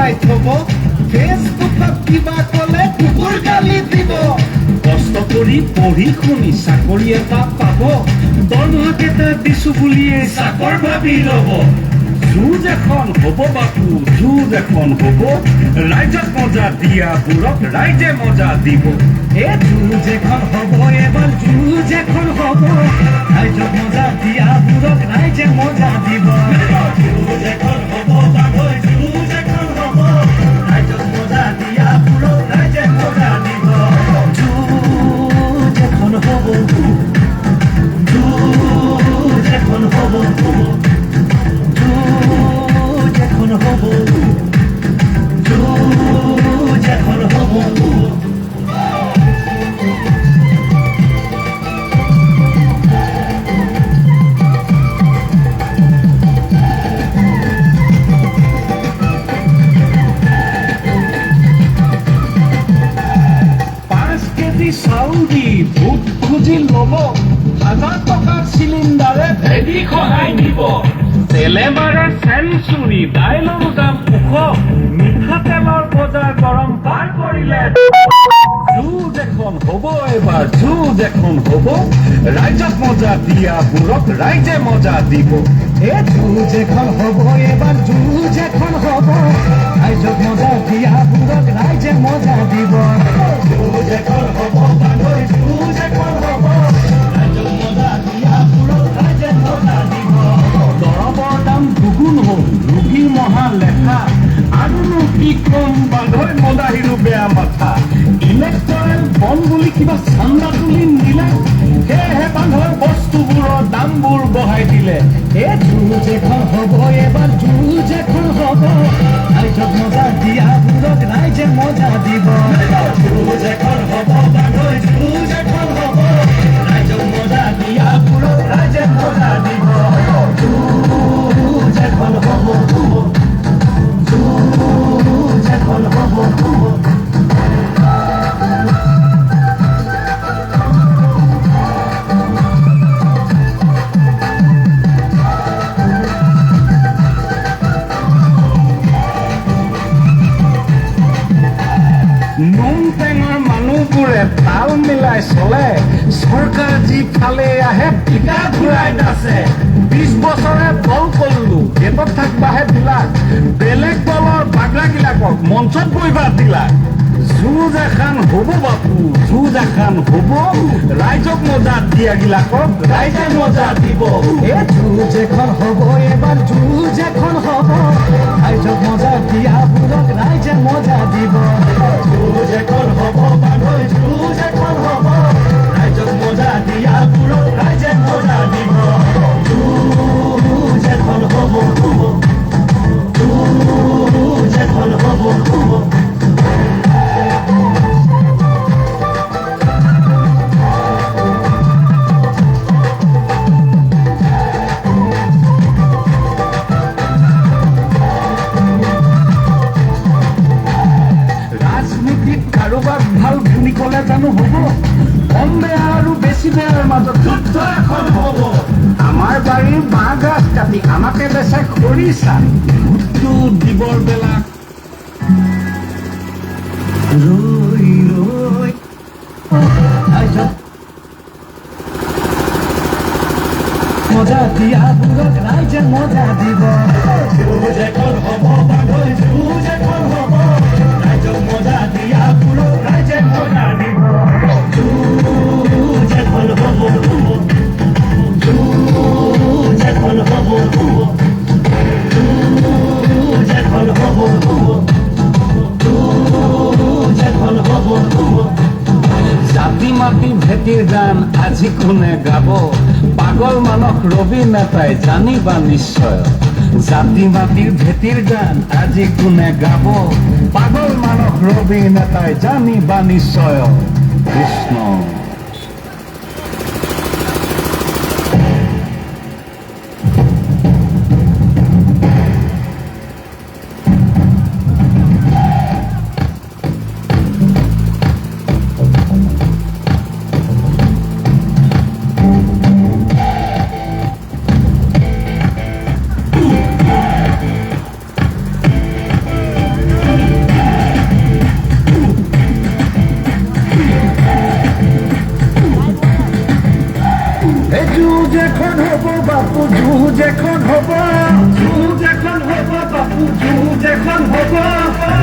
লুকাই থব ফেচবুকত কিবা কলে কুকুৰ গালি দিব কষ্ট কৰি পঢ়ি শুনি চাকৰি এটা পাব দৰমহাকেইটা দিছো বুলিয়ে চাকৰ ভাবি ল'ব যুঁজ এখন হ'ব বাপু যুঁজ এখন হ'ব ৰাইজক মজা দিয়াবোৰক ৰাইজে মজা দিব এই যুঁজ এখন হ'ব এবাৰ যুঁজ এখন হ'ব ৰাইজক মজা দিয়াবোৰক ৰাইজে মজা দিব যুঁজ এখন হ'ব বাবৈ যুঁজ এখন হ'ব ৰাইজক মজা দিয়াবোৰক ৰাইজে মজা দিব যুঁজ এখন হ'ব যুঁজ এখন হ'ব চাউলি ভোট খুজি ল'ব 1000 টকাৰ চিলিণ্ডাৰে ভেদি সহায় নিব তেলে মাৰে চেঞ্চুৰী দাইলৰ দাম ওখ মিঠাতেলৰ বজাৰ গৰম পাৰ কৰিলে যুঁজ এখন হ'ব এবাৰ যুঁজ এখন হ'ব ৰাইজক মজা দিয়াবোৰক ৰাইজে মজা দিব এই যুঁজ এখন হ'ব এবাৰ যুঁজ এখন হ'ব ৰাইজক মজা দিয়াবোৰক ৰাইজে মজা দিব যুঁজ এখন হ'ব বান্ধৈ যুঁজ এখন হ'ব ৰাইজক মজা দিয়াবোৰক ৰাইজে মজা দিব দৰৱৰ দাম দুগুণ হ'ল ৰোগীৰ মহা লেখা আৰুনো কি কম বান্ধৈ মদাহীৰো বেয়া মাথা ইলেক্টৰেল বন বুলি কিবা চান্দা তুলি নিলে সেয়েহে বান্ধৈ বস্তুবোৰৰ দামবোৰ বঢ়াই দিলে এই যুঁজ এখন হ'ব এবাৰ যুঁজ এখন হ'ব ৰাইজক মজা দিয়াবোৰক ৰাইজে মজা দিব যুঁজ এখন হ'ব বান্ধৈ যুঁজ এখন হ'ব ৰাইজক মজা দিয়াবোৰক ৰাইজে মজা দিব যুঁজ এখন হ'ব যুঁজ এখন হ'ব নোম টেঙৰ মানুহবোৰে তাল মিলাই চলে চৰকাৰ যিফালে আহে টিকা ঘূৰাই নাচে 20 বছৰে দল কৰিলো গেটত থাকবাহে বিলাক বেলেগ দলৰ বাগৰাগিলাকক মঞ্চত বহিবা দিলাক যুঁজ এখন হ'ব বাপু যুঁজ এখন হ'ব ৰাইজক মজা দিয়াগিলাকক ৰাইজে মজা দিব এই যুঁজ এখন হ'ব এবাৰ যুঁজ এখন হ'ব ৰাইজক মজা দিয়াবোৰক ৰাইজে মজা দিব যুঁজ এখন হ'ব বান্ধৈ যুঁজ এখন হ'ব ৰাইজক মজা দিয়াবোৰক ৰাইজে মজা দিব যুঁজ এখন হ'ব যুঁজ এখন হ'ব কাৰোবাক ভাল বুলি ক'লে জানো হ'ব কম বেয়া আৰু বেছি বেয়াৰ মাজত যুদ্ধ এখন হ'ব আমাৰ বাৰীৰ বাঁহ গাছ কাটি আমাকে বেচে খৰিচা ভোটটো দিবৰ বেলা ৰৈ ৰৈ মজা দিয়াবোৰক ৰাইজে মজা দিব যুঁজ এখন হ'ব বান্ধৈ যুঁজ এখন হ'ব ৰাইজক মজা দিয়াবোৰক ৰাইজে মজা দিব যুঁজ এখন হ'ব যুঁজ এখন হ'ব যুঁজ এখন হ'ব যুঁজ এখন হ'ব জাতি মাটি ভেটিৰ গান আজি কোনে গাব পাগল মানস ৰবি নেতাই জানিবা নিশ্চয় জাতি মাটিৰ ভেটিৰ গান আজি কোনে গাব পাগল মানস ৰবি নেতাই জানিবা নিশ্চয় কৃষ্ণ এখন হব বাপু যুঁজ এখন হব যুঁজ এখন হব বাপু যুঁজ এখন হব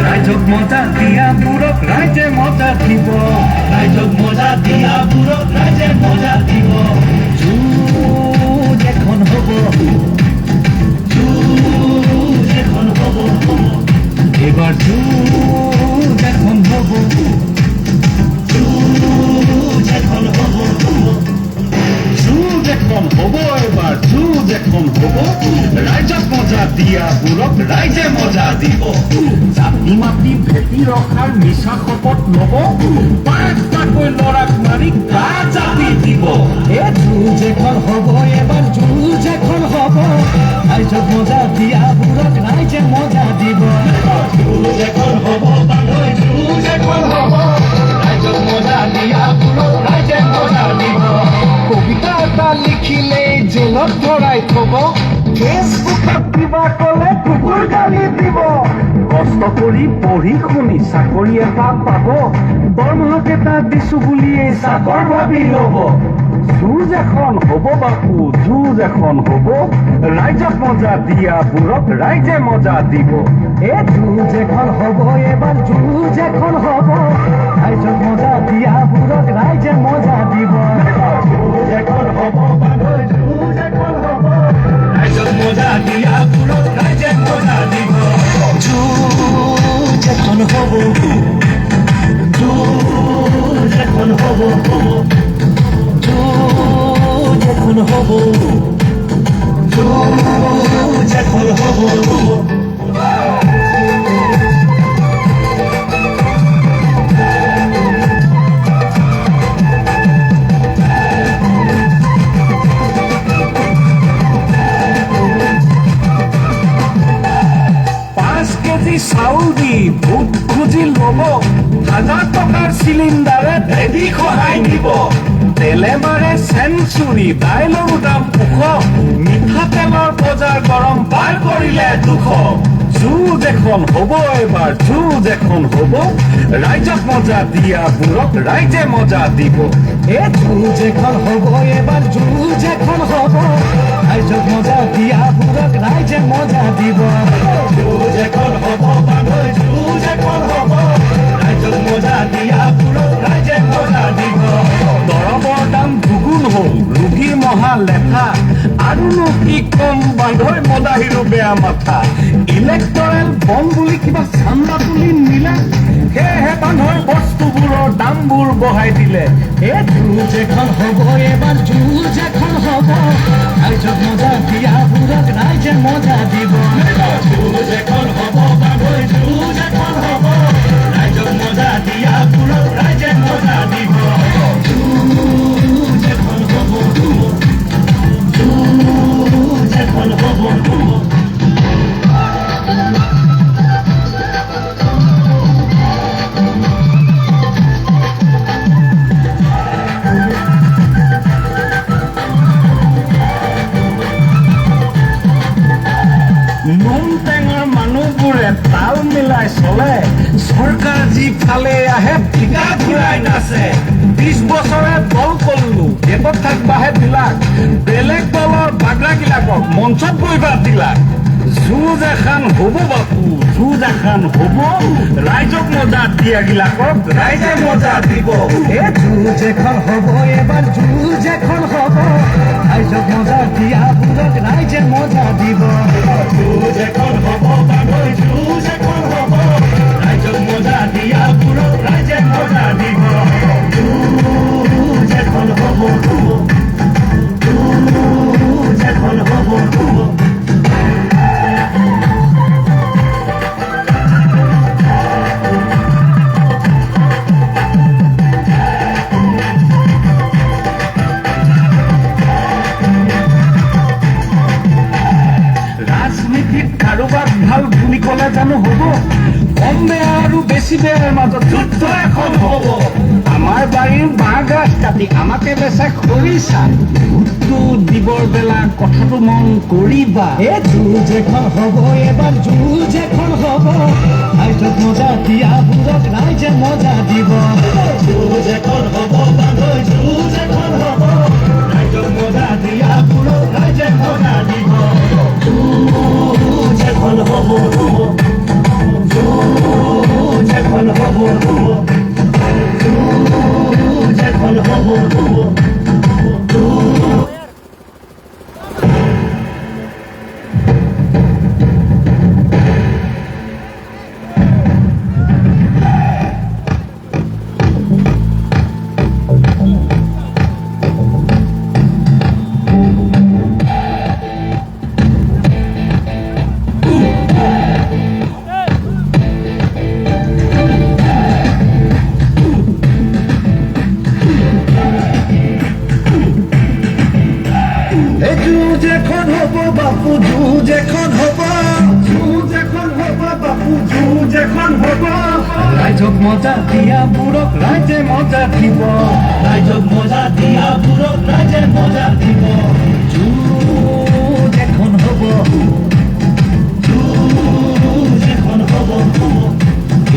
ৰাইজক মজা দিয়াবোৰক ৰাইজে মজা দিব ৰাইজক মজা দিয়াবোৰক ৰাইজে মজা দিব যুঁজ এখন হব যুঁজ এখন হব এবাৰ যুঁজ এখন হব যুঁজ এখন হব যুঁজ এখন হব এবাৰ যুঁজ এখন হব ৰাইজক মজা দিয়াবোৰক ৰাইজে মজা দিব জাতি মাতি ভেটি ৰখাৰ মিছা শপত ল'ব পাঁচটাকৈ ল'ৰাক মাৰি গা জাপি দিব যুঁজ এখন হব এবাৰ যুঁজ এখন হব ৰাইজক মজা দিয়াবোৰক ৰাইজে মজা দিব যুঁজ এখন হব বান্ধৈ যুঁজ এখন হব ৰাইজক মজা দিয়াবোৰক ৰাইজে মজা দিব কবিতা এটা লিখিলেই জেলত ধৰাই থব ফেচবুকত কিবা ক'লে কুকুৰ গালি দিব কষ্ট কৰি পঢ়ি শুনি চাকৰি এটা পাব দৰমহাকেইটা দিছো বুলিয়েই চাকৰ ভাবি ল'ব যুঁজ এখন হ'ব বাপু যুঁজ এখন হ'ব ৰাইজক মজা দিয়াবোৰক ৰাইজে মজা দিব যুঁজ এখন হ'ব এবাৰ যুঁজ এখন হ'ব ৰাইজক মজা দিয়াবোৰক ৰাইজে মজা দিব যুঁজ এখন হ'ব বান্ধৈ যুঁজ এখন হ'ব ৰাইজক মজা দিয়াবোৰক ৰাইজে মজা দিব যুঁজ এখন হ'ব যুঁজ এখন হ'ব যুঁজ এখন হ'ব যুঁজ এখন হ'ব চাউল দি ভোট খুজি ল'ব 1000 টকাৰ চিলিণ্ডাৰে ভেদি খহাই নিব তেলে মাৰে চেঞ্চুৰী দাইলৰো দাম ওখ মিঠাতেলৰ বজাৰ গৰম পাৰ কৰিলে দুখ যুঁজ এখন হ'ব এবাৰ যুঁজ এখন হ'ব ৰাইজক মজা দিয়াবোৰক ৰাইজে মজা দিব যুঁজ এখন হ'ব এবাৰ যুঁজ এখন হ'ব ৰাইজক মজা দিয়াবোৰক ৰাইজে মজা দিব যুঁজ এখন হ'ব বান্ধৈ যুঁজ এখন হ'ব ৰাইজক মজা দিয়াবোৰক ৰাইজে মজা দিব দৰৱৰ দাম দুগুণ হ'ল ৰোগী মহা লেঠা আৰুনো কি কম বান্ধৈ মদাহীৰো বেয়া মাথা ইলেক্টৰেল বম বুলি কিবা চান্দা তুলি নিলে সেয়েহে বান্ধৈ বস্তুবোৰৰ দামবোৰ বঢ়াই দিলে যুঁজ এখন হ'ব এবাৰ যুঁজ এখন হ'ব ৰাইজক মজা দিয়াবোৰক ৰাইজে মজা দিব যুঁজ এখন হ'ব বান্ধৈ যুঁজ এখন হ'ব ৰাইজক মজা দিয়াবোৰক ৰাইজে মজা দিব যুঁজ এখন হ'ব যুঁজ এখন হ'ব তাল মিলাই চলে চৰকাৰ যিফালে আহে ঠিকা ঘূৰাই নাচে 20 বছৰে দল কৰিলো গেটত থাকবাহে বিলাক বেলেগ দলৰ বাগৰাগিলাকক মঞ্চত বহিবা দিলাক যুঁজ এখন হ'ব বাপু যুঁজ এখন হ'ব ৰাইজক মজা দিয়াগিলাকক ৰাইজে মজা দিব যুঁজ এখন হ'ব এবাৰ যুঁজ এখন হ'ব ৰাইজক মজা দিয়াবোৰক ৰাইজে মজা দিব যুঁজ এখন হ'ব বান্ধৈ যুঁজ এখন হ'ব ৰাইজক মজা দিয়াবোৰক ৰাইজে মজা দিব যুঁজ এখন হ'ব যুঁজ এখন হ'ব কাৰোবাক ভাল বুলি ক'লে জানো হ'ব কম বেয়া আৰু বেছি বেয়াৰ মাজত যুদ্ধ এখন হ'ব আমাৰ বাৰীৰ বাঁহ গাছ কাটি আমাকে বেচা খৰিচা ভোটটো দিবৰ বেলা কথাটো মন কৰিবা যুঁজ এখন হ'ব এবাৰ যুঁজ এখন হ'ব ৰাইজক মজা দিয়াবোৰক ৰাইজে মজা দিব যুঁজ এখন হ'ব বান্ধৈ যুঁজ এখন হ'ব ৰাইজক মজা দিয়া এখন হ'ব, যুঁজ এখন হ'ব বাপু, যুঁজ এখন হ'ব। ৰাইজক মজা দিয়াবোৰক ৰাইজে মজা দিব, ৰাইজক মজা দিয়াবোৰক ৰাইজে মজা দিব। যুঁজ এখন হ'ব, যুঁজ এখন হ'ব,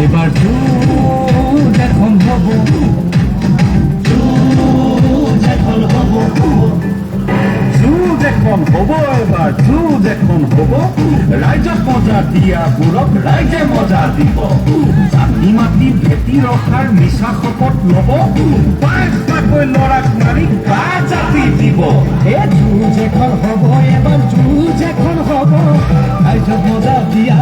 এইবাৰ যুঁজ এখন হ'ব, যুঁজ এখন হ'ব, যুঁজ এখন হ'ব এবাৰ, যুঁজ এখন হ'ব। ৰাইজক মজা দিয়াবোৰক ৰাইজে মজা দিব। জাতি মাতি ভেটি ৰখাৰ মিছা শপত ল'ব, পাঁচটাকৈ ল'ৰাক মাৰি গা জাতি দিব। এই যুঁজ এখন হ'ব, এবাৰ যুঁজ এখন হ'ব, ৰাইজক মজা দিয়া